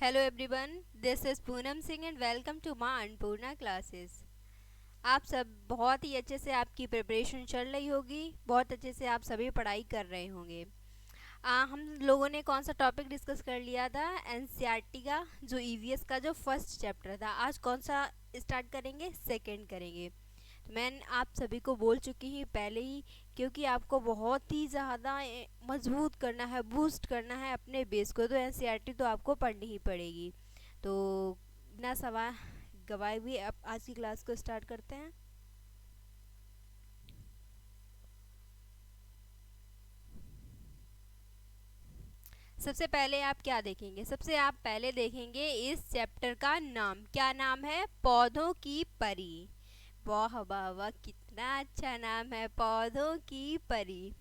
Hello everyone, this is Poonam Singh and welcome to my Annapurna classes. आप सब बहुत ही अच्छे से आपकी प्रिपरेशन चल रही होगी, बहुत अच्छे से आप सभी पढ़ाई कर रहे होंगे। हम लोगों ने कौन सा टॉपिक डिस्कस कर लिया था? एनसीईआरटी का जो ईवीएस का जो फर्स्ट चैप्टर था। आज कौन सा स्टार्ट करेंगे? सेकंड करेंगे। तो मैं आप सभी को बोल चुकी हूँ पहले ही, क्योंकि आपको बहुत ही ज़्यादा मजबूत करना है, बूस्ट करना है अपने बेस को, तो एनसीईआरटी तो आपको पढ़नी ही पड़ेगी। तो बिना सवा गवाए हुए अब आज की क्लास को स्टार्ट करते हैं। सबसे पहले आप क्या देखेंगे? सबसे आप पहले देखेंगे इस चैप्टर का नाम। क्या नाम है? पौधों की परी। वाह वाह वाह, कितना अच्छा नाम है, पौधों की परी।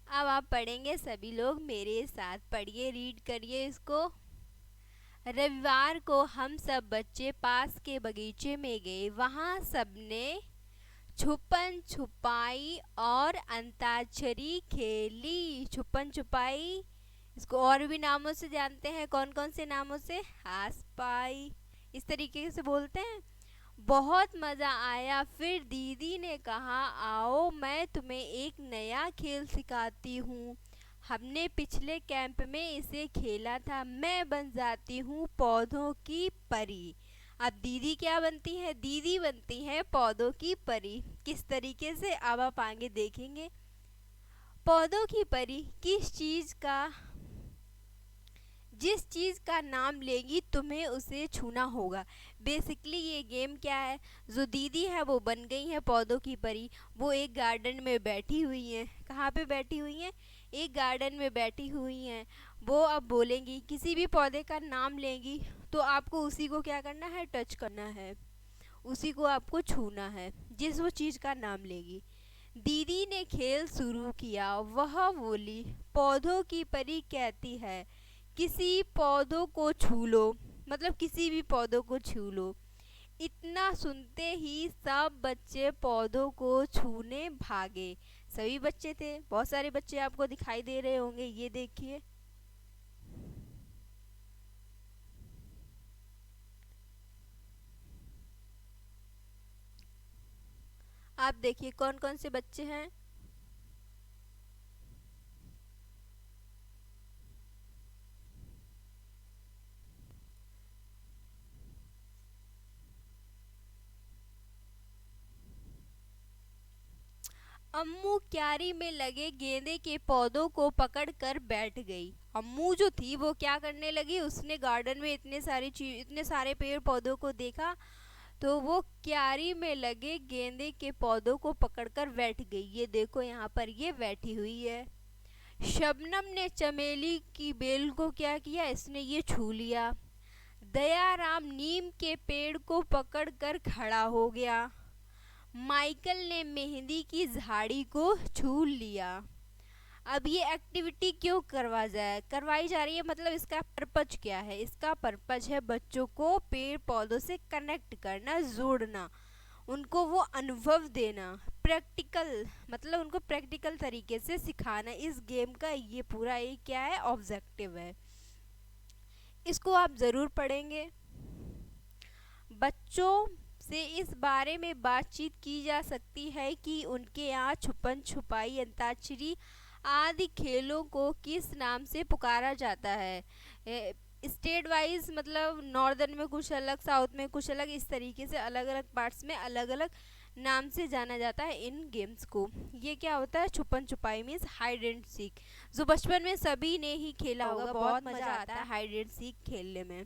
अब आप पढ़ेंगे सभी लोग मेरे साथ, पढ़िए, रीड करिए इसको। रविवार को हम सब बच्चे पास के बगीचे में गए। वहाँ सबने छुपन छुपाई और अंताक्षरी खेली। छुपन छुपाई, इसको और भी नामों से जानते हैं। कौन कौन से नामों से? आस पाई, इस तरीके से बोलते हैं। बहुत मज़ा आया। फिर दीदी ने कहा, आओ मैं तुम्हें एक नया खेल सिखाती हूँ। हमने पिछले कैंप में इसे खेला था। मैं बन जाती हूँ पौधों की परी। अब दीदी क्या बनती है? दीदी बनती है पौधों की परी। किस तरीके से? अब आप आगे देखेंगे। पौधों की परी जिस चीज़ का नाम लेगी तुम्हें उसे छूना होगा। बेसिकली ये गेम क्या है? जो दीदी है वो बन गई है पौधों की परी। वो एक गार्डन में बैठी हुई हैं। कहाँ पे बैठी हुई हैं? एक गार्डन में बैठी हुई हैं। वो अब बोलेंगी, किसी भी पौधे का नाम लेंगी तो आपको उसी को क्या करना है? टच करना है, उसी को आपको छूना है, जिस वो चीज़ का नाम लेगी। दीदी ने खेल शुरू किया। वह बोली, पौधों की परी कहती है, किसी पौधों को छू लो, मतलब किसी भी पौधों को छू लो। इतना सुनते ही सब बच्चे पौधों को छूने भागे। सभी बच्चे थे, बहुत सारे बच्चे आपको दिखाई दे रहे होंगे। ये देखिए, आप देखिए कौन कौन से बच्चे हैं। अम्मू क्यारी में लगे गेंदे के पौधों को पकड़कर बैठ गई। अम्मू जो थी वो क्या करने लगी? उसने गार्डन में इतने सारे पेड़ पौधों को देखा, तो वो क्यारी में लगे गेंदे के पौधों को पकड़कर बैठ गई। ये देखो यहाँ पर ये बैठी हुई है। शबनम ने चमेली की बेल को क्या किया? इसने ये छू लिया। दयाराम नीम के पेड़ को पकड़कर खड़ा हो गया। माइकल ने मेहंदी की झाड़ी को छू लिया। अब ये एक्टिविटी क्यों करवाई जा रही है? मतलब इसका पर्पज क्या है? इसका पर्पज है बच्चों को पेड़ पौधों से कनेक्ट करना, जोड़ना, उनको वो अनुभव देना, प्रैक्टिकल, मतलब उनको प्रैक्टिकल तरीके से सिखाना। इस गेम का ये पूरा एक क्या है? ऑब्जेक्टिव है। इसको आप ज़रूर पढ़ेंगे। बच्चों से इस बारे में बातचीत की जा सकती है कि उनके यहाँ छुपन छुपाई, अंताक्षरी आदि खेलों को किस नाम से पुकारा जाता है। स्टेट वाइज, मतलब नॉर्दर्न में कुछ अलग, साउथ में कुछ अलग, इस तरीके से अलग अलग पार्ट्स में अलग अलग नाम से जाना जाता है इन गेम्स को। ये क्या होता है? छुपन छुपाई मीन्स हाइड एंड सीक, जो बचपन में सभी ने ही खेला होगा। बहुत मज़ा आता है हाइड एंड सीक खेलने में।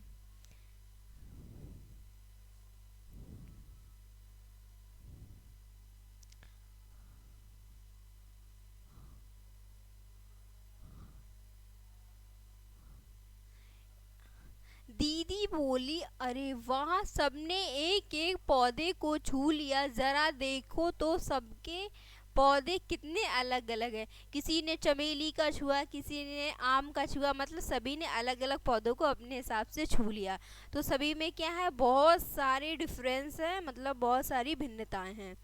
दीदी बोली, अरे वाह, सबने एक एक पौधे को छू लिया। जरा देखो तो सबके पौधे कितने अलग अलग हैं। किसी ने चमेली का छुआ, किसी ने आम का छुआ, मतलब सभी ने अलग अलग पौधों को अपने हिसाब से छू लिया। तो सभी में क्या है? बहुत सारे डिफरेंस है, मतलब बहुत सारी भिन्नताएं हैं।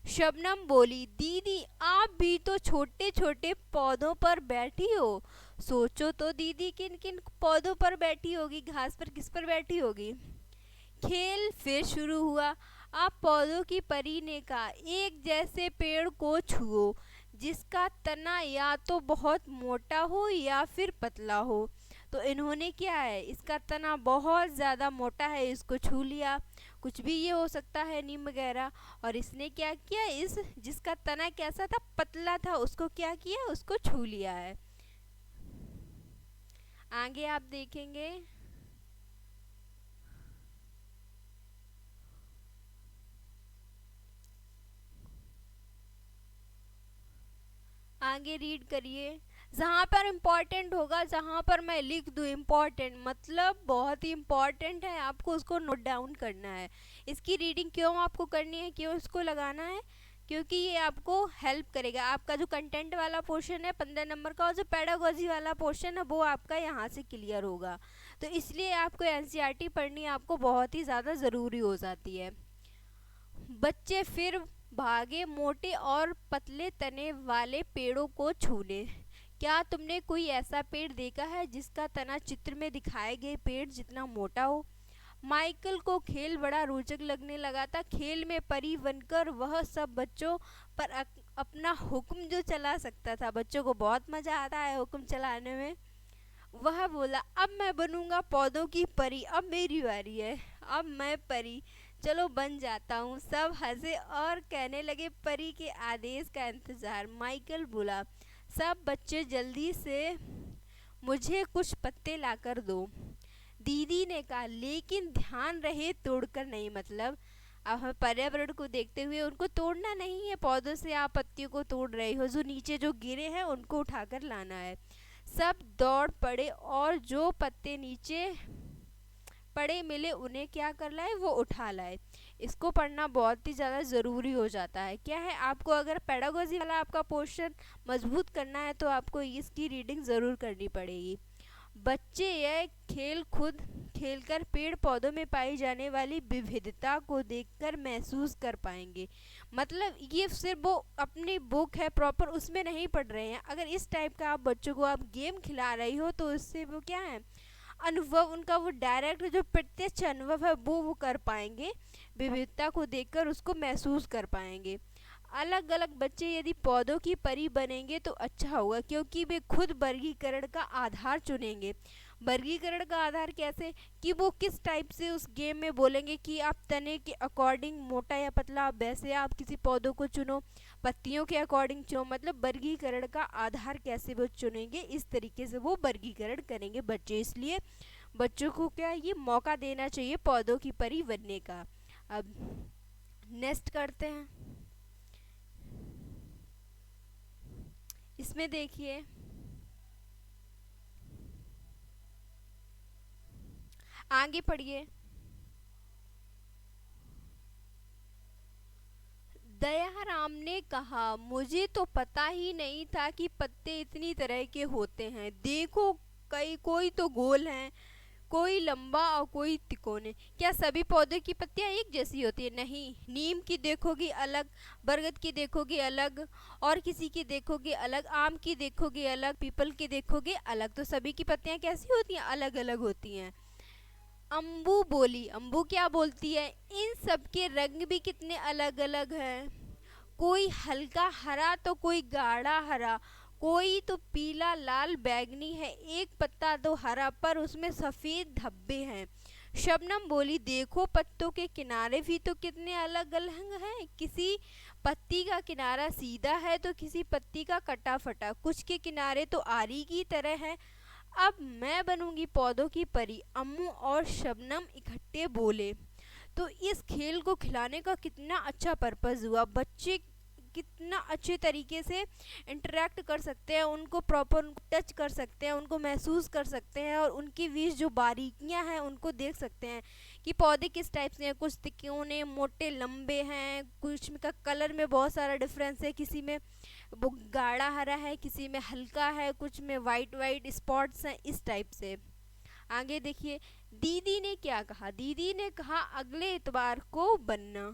शबनम बोली, दीदी आप भी तो छोटे छोटे पौधों पर बैठी हो, सोचो तो दीदी किन किन पौधों पर बैठी होगी, घास पर किस पर बैठी होगी। खेल फिर शुरू हुआ। अब पौधों की परी ने कहा, एक जैसे पेड़ को छुओ जिसका तना या तो बहुत मोटा हो या फिर पतला हो। तो इन्होंने क्या है, इसका तना बहुत ज़्यादा मोटा है, इसको छू लिया। कुछ भी ये हो सकता है, नीम वगैरह। और इसने क्या किया, इस जिसका तना कैसा था, पतला था, उसको क्या किया, उसको छू लिया है। आगे आप देखेंगे। आगे रीड करिए। जहाँ पर इम्पोर्टेंट होगा, जहाँ पर मैं लिख दूँ इम्पोर्टेंट मतलब बहुत ही इम्पोर्टेंट है, आपको उसको नोट डाउन करना है। इसकी रीडिंग क्यों आपको करनी है, क्यों इसको लगाना है, क्योंकि ये आपको हेल्प करेगा। आपका जो कंटेंट वाला पोर्शन है 15 नंबर का, और जो पेडागोजी वाला पोर्शन है वो आपका यहाँ से क्लियर होगा। तो इसलिए आपको एनसीईआरटी पढ़नी आपको बहुत ही ज़्यादा ज़रूरी हो जाती है। बच्चे फिर भागे मोटे और पतले तने वाले पेड़ों को छूने। क्या तुमने कोई ऐसा पेड़ देखा है जिसका तना चित्र में दिखाए गए पेड़ जितना मोटा हो। माइकल को खेल बड़ा रोचक लगने लगा था। खेल में परी बनकर वह सब बच्चों पर अपना हुक्म जो चला सकता था। बच्चों को बहुत मजा आता है हुक्म चलाने में। वह बोला, अब मैं बनूंगा पौधों की परी, अब मेरी बारी है, अब मैं परी, चलो बन जाता हूँ। सब हंसे और कहने लगे, परी के आदेश का इंतजार। माइकल बोला, सब बच्चे जल्दी से मुझे कुछ पत्ते लाकर दो। दीदी ने कहा, लेकिन ध्यान रहे तोड़कर नहीं। मतलब अब हमें पर्यावरण को देखते हुए उनको तोड़ना नहीं है। पौधों से आप पत्तियों को तोड़ रहे हो, जो नीचे जो गिरे हैं उनको उठाकर लाना है। सब दौड़ पड़े और जो पत्ते नीचे पड़े मिले उन्हें क्या कर लाए, वो उठा लाए। इसको पढ़ना बहुत ही ज़्यादा ज़रूरी हो जाता है। क्या है, आपको अगर पेडागोजी वाला आपका पोर्शन मजबूत करना है तो आपको इसकी रीडिंग ज़रूर करनी पड़ेगी। बच्चे यह खेल खुद खेलकर पेड़ पौधों में पाई जाने वाली विविधता को देखकर महसूस कर पाएंगे। मतलब ये सिर्फ वो अपनी बुक है प्रॉपर उसमें नहीं पढ़ रहे हैं। अगर इस टाइप का आप बच्चों को आप गेम खिला रही हो तो इससे वो क्या है, अनुभव उनका वो डायरेक्ट जो प्रत्यक्ष अनुभव है वो कर पाएंगे। विविधता को देखकर उसको महसूस कर पाएंगे। अलग अलग बच्चे यदि पौधों की परी बनेंगे तो अच्छा होगा, क्योंकि वे खुद वर्गीकरण का आधार चुनेंगे। वर्गीकरण का आधार कैसे, कि वो किस टाइप से उस गेम में बोलेंगे कि आप तने के अकॉर्डिंग मोटा या पतला, वैसे आप किसी पौधों को चुनो, पत्तियों के अकॉर्डिंग चुनो। मतलब वर्गीकरण का आधार कैसे वो चुनेंगे, इस तरीके से वो वर्गीकरण करेंगे बच्चे। इसलिए बच्चों को क्या ये मौका देना चाहिए पौधों की परी बनने का। अब नेक्स्ट करते हैं। इसमें देखिए, आगे पढ़िए। दयाराम ने कहा, मुझे तो पता ही नहीं था कि पत्ते इतनी तरह के होते हैं। देखो, कई कोई तो गोल हैं, कोई लंबा और कोई तिकोने। क्या सभी पौधों की पत्तियां एक जैसी होती है? नहीं, नीम की देखोगी अलग, बरगद की देखोगी अलग, और किसी की देखोगे अलग, आम की देखोगे अलग, पीपल की देखोगे अलग। तो सभी की पत्तियां कैसी होती हैं, अलग अलग होती हैं। अम्बू बोली, अम्बू क्या बोलती है, इन सब के रंग भी कितने अलग अलग हैं। कोई हल्का हरा तो कोई गाढ़ा हरा, कोई तो पीला लाल बैगनी है, एक पत्ता तो हरा पर उसमें सफ़ेद धब्बे हैं। शबनम बोली, देखो पत्तों के किनारे भी तो कितने अलग अलग हैं। किसी पत्ती का किनारा सीधा है तो किसी पत्ती का कटा फटा, कुछ के किनारे तो आरी की तरह है। अब मैं बनूंगी पौधों की परी, अम्मू और शबनम इकट्ठे बोले। तो इस खेल को खिलाने का कितना अच्छा पर्पस हुआ। बच्चे कितना अच्छे तरीके से इंटरेक्ट कर सकते हैं, उनको प्रॉपर टच कर सकते हैं, उनको महसूस कर सकते हैं, और उनके बीच जो बारीकियां हैं उनको देख सकते हैं कि पौधे किस टाइप से हैं। कुछ तिकोने मोटे लंबे हैं, कुछ का कलर में बहुत सारा डिफरेंस है, किसी में वो गाढ़ा हरा है, किसी में हल्का है, कुछ में वाइट वाइट स्पॉट्स हैं, इस टाइप से। आगे देखिए, दीदी ने क्या कहा। दीदी ने कहा, अगले इतवार को बनना।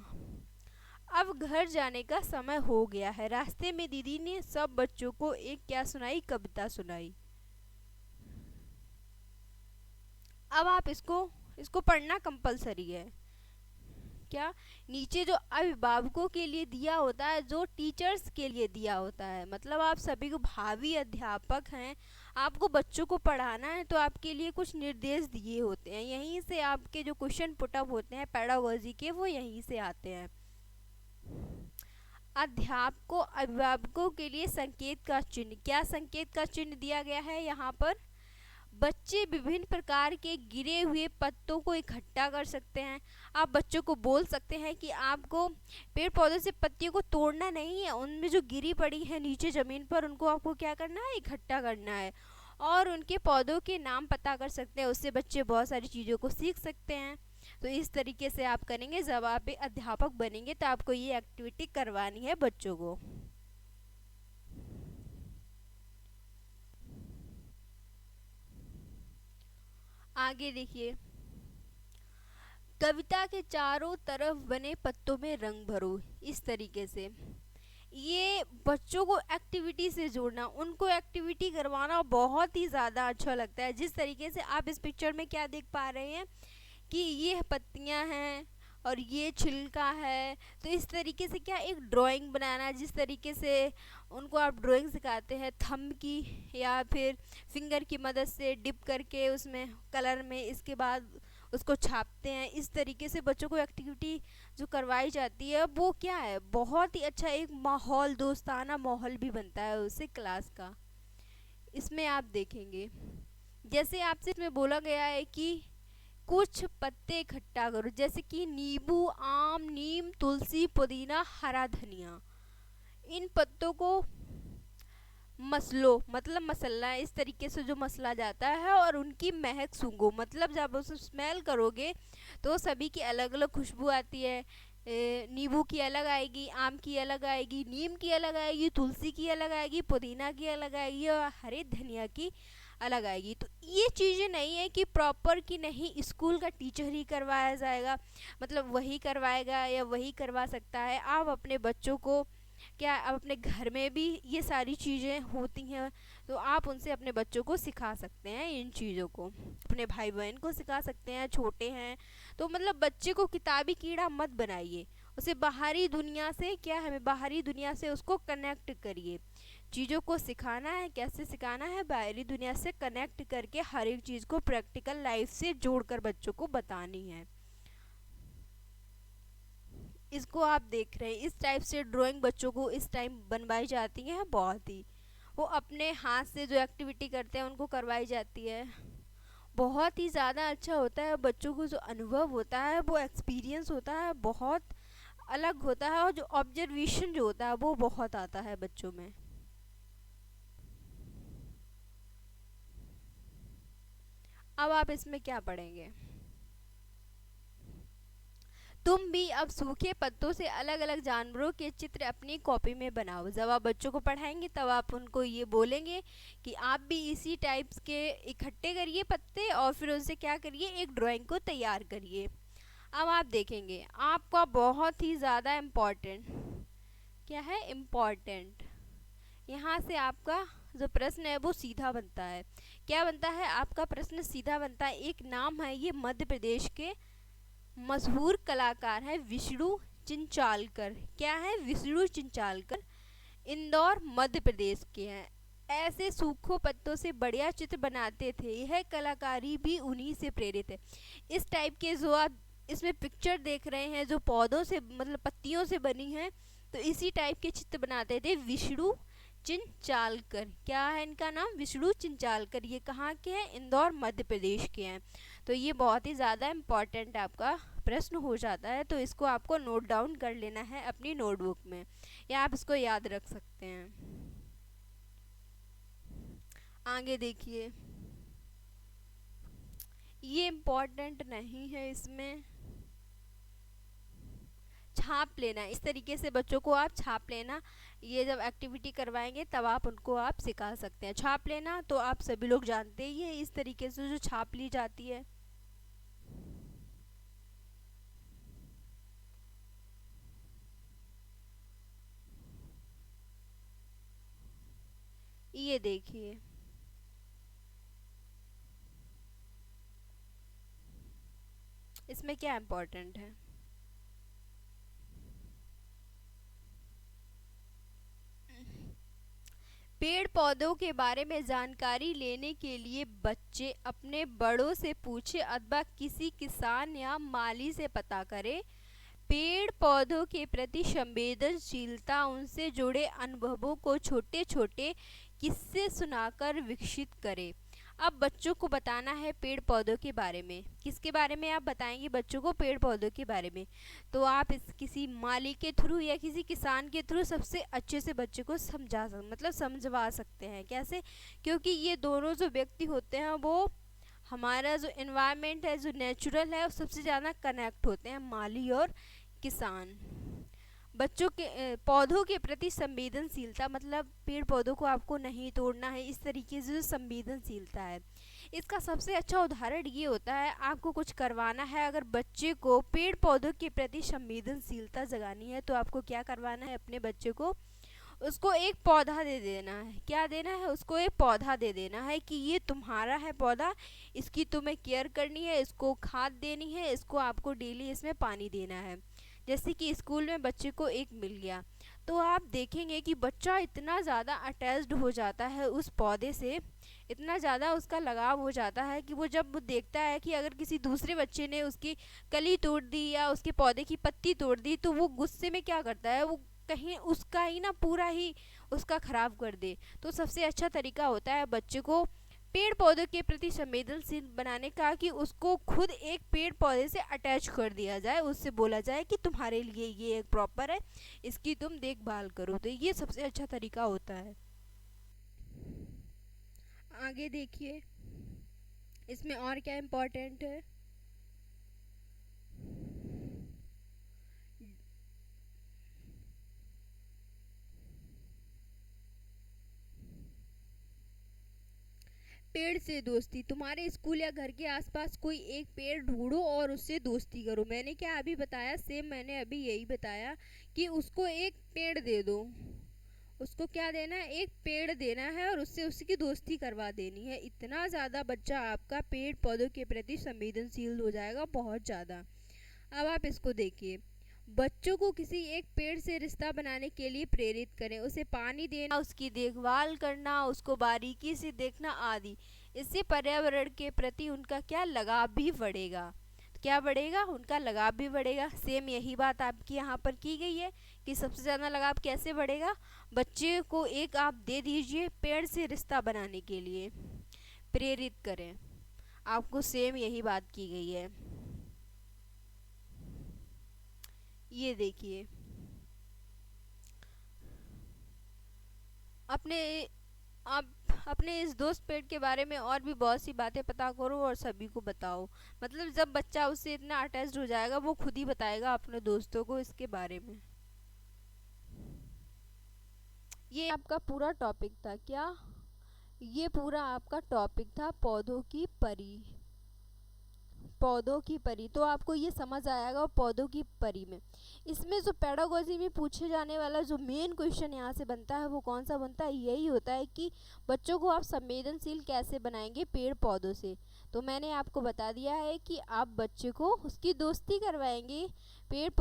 अब घर जाने का समय हो गया है। रास्ते में दीदी ने सब बच्चों को एक क्या सुनाई, कविता सुनाई। अब आप इसको इसको पढ़ना कंपलसरी है। क्या? नीचे जो अभिभावकों के लिए दिया होता है, जो टीचर्स के लिए दिया होता है, मतलब आप सभी को भावी अध्यापक हैं, आपको बच्चों को पढ़ाना है, तो आपके लिए कुछ निर्देश दिए होते हैं। यहीं से आपके जो क्वेश्चन पुटअप होते हैं पेडागोजी के, वो यहीं से आते हैं। अध्यापकों अभिभावकों के लिए संकेत का चिन्ह। क्या संकेत का चिन्ह दिया गया है यहाँ पर? बच्चे विभिन्न प्रकार के गिरे हुए पत्तों को इकट्ठा कर सकते हैं। आप बच्चों को बोल सकते हैं कि आपको पेड़ पौधों से पत्तियों को तोड़ना नहीं है, उनमें जो गिरी पड़ी है नीचे ज़मीन पर, उनको आपको क्या करना है? इकट्ठा करना है। और उनके पौधों के नाम पता कर सकते हैं, उससे बच्चे बहुत सारी चीज़ों को सीख सकते हैं। तो इस तरीके से आप करेंगे। जब आप एक अध्यापक बनेंगे तो आपको ये एक्टिविटी करवानी है बच्चों को। आगे देखिए, कविता के चारों तरफ बने पत्तों में रंग भरो। इस तरीके से ये बच्चों को एक्टिविटी से जोड़ना, उनको एक्टिविटी करवाना बहुत ही ज़्यादा अच्छा लगता है। जिस तरीके से आप इस पिक्चर में क्या देख पा रहे हैं कि ये पत्तियां हैं और ये छिलका है, तो इस तरीके से क्या एक ड्राइंग बनाना, जिस तरीके से उनको आप ड्राइंग सिखाते हैं थंब की या फिर फिंगर की मदद से डिप करके उसमें कलर में, इसके बाद उसको छापते हैं। इस तरीके से बच्चों को एक्टिविटी जो करवाई जाती है वो क्या है, बहुत ही अच्छा एक माहौल, दोस्ताना माहौल भी बनता है उससे क्लास का। इसमें आप देखेंगे जैसे आपसे इसमें बोला गया है कि कुछ पत्ते इकट्ठा करो, जैसे कि नींबू, आम, नीम, तुलसी, पुदीना, हरा धनिया। इन पत्तों को मसलो, मतलब मसलना, इस तरीके से जो मसला जाता है, और उनकी महक सूंघो, मतलब जब उसे स्मेल करोगे तो सभी की अलग अलग खुशबू आती है। नींबू की अलग आएगी, आम की अलग आएगी, नीम की अलग आएगी, तुलसी की अलग आएगी, पुदीना की अलग आएगी और हरे धनिया की अलग आएगी। तो ये चीज़ें नहीं है कि प्रॉपर कि नहीं स्कूल का टीचर ही करवाया जाएगा, मतलब वही करवाएगा या वही करवा सकता है। आप अपने बच्चों को क्या, अब अपने घर में भी ये सारी चीज़ें होती हैं, तो आप उनसे अपने बच्चों को सिखा सकते हैं इन चीज़ों को, अपने भाई बहन को सिखा सकते हैं, छोटे हैं तो। मतलब बच्चे को किताबी कीड़ा मत बनाइए, उसे बाहरी दुनिया से क्या है, बाहरी दुनिया से उसको कनेक्ट करिए। चीज़ों को सिखाना है, कैसे सिखाना है, बाहरी दुनिया से कनेक्ट करके हर एक चीज़ को प्रैक्टिकल लाइफ से जोड़कर बच्चों को बतानी है। इसको आप देख रहे हैं, इस टाइप से ड्राइंग बच्चों को इस टाइम बनवाई जाती है। बहुत ही वो अपने हाथ से जो एक्टिविटी करते हैं उनको करवाई जाती है। बहुत ही ज़्यादा अच्छा होता है, बच्चों को जो अनुभव होता है, वो एक्सपीरियंस होता है, बहुत अलग होता है, और जो ऑब्जर्वेशन जो होता है वो बहुत आता है बच्चों में। अब आप इसमें क्या पढ़ेंगे? तुम भी अब सूखे पत्तों से अलग अलग जानवरों के चित्र अपनी कॉपी में बनाओ। जब आप बच्चों को पढ़ाएंगे तब आप उनको ये बोलेंगे कि आप भी इसी टाइप्स के इकट्ठे करिए पत्ते और फिर उनसे क्या करिए, एक ड्राइंग को तैयार करिए। अब आप देखेंगे आपका बहुत ही ज़्यादा इम्पॉर्टेंट क्या है, इम्पॉर्टेंट यहाँ से आपका जो प्रश्न है वो सीधा बनता है। क्या बनता है? आपका प्रश्न सीधा बनता है। एक नाम है, ये मध्य प्रदेश के मशहूर कलाकार है विष्णु चिंचालकर। क्या है? विष्णु चिंचालकर, इंदौर मध्य प्रदेश के हैं। ऐसे सूखों पत्तों से बढ़िया चित्र बनाते थे, यह कलाकारी भी उन्हीं से प्रेरित है। इस टाइप के जो आप इसमें पिक्चर देख रहे हैं जो पौधों से मतलब पत्तियों से बनी है, तो इसी टाइप के चित्र बनाते थे विष्णु चिंचालकर। क्या है इनका नाम? विष्णु चिंचालकर। ये कहाँ के हैं? इंदौर मध्य प्रदेश के हैं। तो ये बहुत ही ज़्यादा इम्पॉर्टेंट आपका प्रश्न हो जाता है, तो इसको आपको नोट डाउन कर लेना है अपनी नोटबुक में, या आप इसको याद रख सकते हैं। आगे देखिए, ये इम्पॉर्टेंट नहीं है, इसमें छाप लेना। इस तरीके से बच्चों को आप छाप लेना, ये जब एक्टिविटी करवाएंगे तब आप उनको आप सिखा सकते हैं छाप लेना। तो आप सभी लोग जानते ही हैं इस तरीके से जो छाप ली जाती है। ये देखिए, इसमें क्या इम्पोर्टेंट है? पेड़ पौधों के बारे में जानकारी लेने के लिए बच्चे अपने बड़ों से पूछे अथवा किसी किसान या माली से पता करें। पेड़ पौधों के प्रति संवेदनशीलता उनसे जुड़े अनुभवों को छोटे छोटे किस्से सुनाकर विकसित करें। अब बच्चों को बताना है पेड़ पौधों के बारे में। किसके बारे में आप बताएंगे बच्चों को? पेड़ पौधों के बारे में। तो आप इस किसी माली के थ्रू या किसी किसान के थ्रू सबसे अच्छे से बच्चे को समझवा सकते हैं। कैसे? क्योंकि ये दोनों जो व्यक्ति होते हैं वो हमारा जो एनवायरनमेंट है, जो नेचुरल है, सबसे ज़्यादा कनेक्ट होते हैं, माली और किसान। बच्चों के पौधों के प्रति संवेदनशीलता मतलब पेड़ पौधों को आपको नहीं तोड़ना है, इस तरीके से जो संवेदनशीलता है। इसका सबसे अच्छा उदाहरण ये होता है, आपको कुछ करवाना है, अगर बच्चे को पेड़ पौधों के प्रति संवेदनशीलता जगानी है तो आपको क्या करवाना है? अपने बच्चे को उसको एक पौधा दे देना है। क्या देना है? उसको एक पौधा दे देना है कि ये तुम्हारा है पौधा, इसकी तुम्हें केयर करनी है, इसको खाद देनी है, इसको आपको डेली इसमें पानी देना है। जैसे कि स्कूल में बच्चे को एक मिल गया तो आप देखेंगे कि बच्चा इतना ज़्यादा अटैच्ड हो जाता है उस पौधे से, इतना ज़्यादा उसका लगाव हो जाता है कि वो जब वो देखता है कि अगर किसी दूसरे बच्चे ने उसकी कली तोड़ दी या उसके पौधे की पत्ती तोड़ दी तो वो गुस्से में क्या करता है, वो कहीं उसका ही ना पूरा ही उसका ख़राब कर दे। तो सबसे अच्छा तरीका होता है बच्चे को पेड़ पौधों के प्रति संवेदनशील बनाने का कि उसको खुद एक पेड़ पौधे से अटैच कर दिया जाए, उससे बोला जाए कि तुम्हारे लिए ये एक प्रॉपर है, इसकी तुम देखभाल करो। तो ये सबसे अच्छा तरीका होता है। आगे देखिए इसमें और क्या इम्पोर्टेंट है। पेड़ से दोस्ती। तुम्हारे स्कूल या घर के आसपास कोई एक पेड़ ढूंढो और उससे दोस्ती करो। मैंने क्या अभी बताया? सेम मैंने अभी यही बताया कि उसको एक पेड़ दे दो। उसको क्या देना है? एक पेड़ देना है और उससे उसकी दोस्ती करवा देनी है। इतना ज़्यादा बच्चा आपका पेड़ पौधों के प्रति संवेदनशील हो जाएगा, बहुत ज़्यादा। अब आप इसको देखिए, बच्चों को किसी एक पेड़ से रिश्ता बनाने के लिए प्रेरित करें। उसे पानी देना, उसकी देखभाल करना, उसको बारीकी से देखना आदि। इससे पर्यावरण के प्रति उनका क्या लगाव भी बढ़ेगा। क्या बढ़ेगा? उनका लगाव भी बढ़ेगा। सेम यही बात आपकी यहाँ पर की गई है कि सबसे ज़्यादा लगाव कैसे बढ़ेगा? बच्चे को एक आप दे दीजिए पेड़ से रिश्ता बनाने के लिए, प्रेरित करें। आपको सेम यही बात की गई है। ये देखिए, अपने आप अपने इस दोस्त पेड़ के बारे में और भी बहुत सी बातें पता करो और सभी को बताओ। मतलब जब बच्चा उससे इतना अटैच्ड हो जाएगा वो खुद ही बताएगा अपने दोस्तों को इसके बारे में। ये आपका पूरा टॉपिक था क्या? ये पूरा आपका टॉपिक था पौधों की परी। पौधों की परी, तो आपको ये समझ आएगा पौधों की परी में। इसमें जो पेडागोजी में पूछे जाने वाला जो मेन क्वेश्चन यहाँ से बनता है वो कौन सा बनता है? यही होता है कि बच्चों को आप संवेदनशील कैसे बनाएंगे पेड़ पौधों से। तो मैंने आपको बता दिया है कि आप बच्चे को उसकी दोस्ती करवाएंगे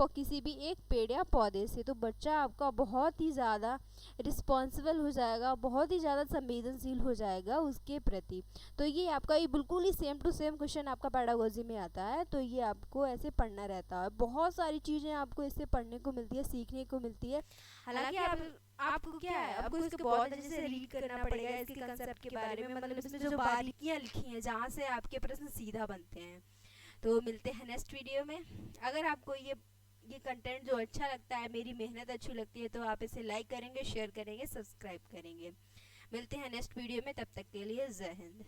किसी भी एक पेड़ या पौधे से, तो बच्चा आपका बहुत ही ज़्यादा रिस्पॉन्सिबल हो जाएगा, बहुत ही ज़्यादा संवेदनशील हो जाएगा उसके प्रति। तो ये आपका ये बिल्कुल ही सेम टू सेम क्वेश्चन आपका पेडागोजी में आता है। तो ये आपको ऐसे पढ़ना रहता है। बहुत सारी चीज़ें आपको इससे पढ़ने को मिलती है, सीखने को मिलती है। हालांकि आपको क्या है, आपको इसको बहुत अच्छे से रीड करना पड़ेगा इसके कंसेप्ट के बारे में। मतलब इसमें जो बारीकियाँ लिखी हैं जहाँ से आपके प्रश्न सीधा बनते हैं। तो मिलते हैं नेक्स्ट वीडियो में। अगर आपको ये कंटेंट जो अच्छा लगता है, मेरी मेहनत अच्छी लगती है, तो आप इसे लाइक करेंगे, शेयर करेंगे, सब्सक्राइब करेंगे। मिलते हैं नेक्स्ट वीडियो में, तब तक के लिए जय हिंद।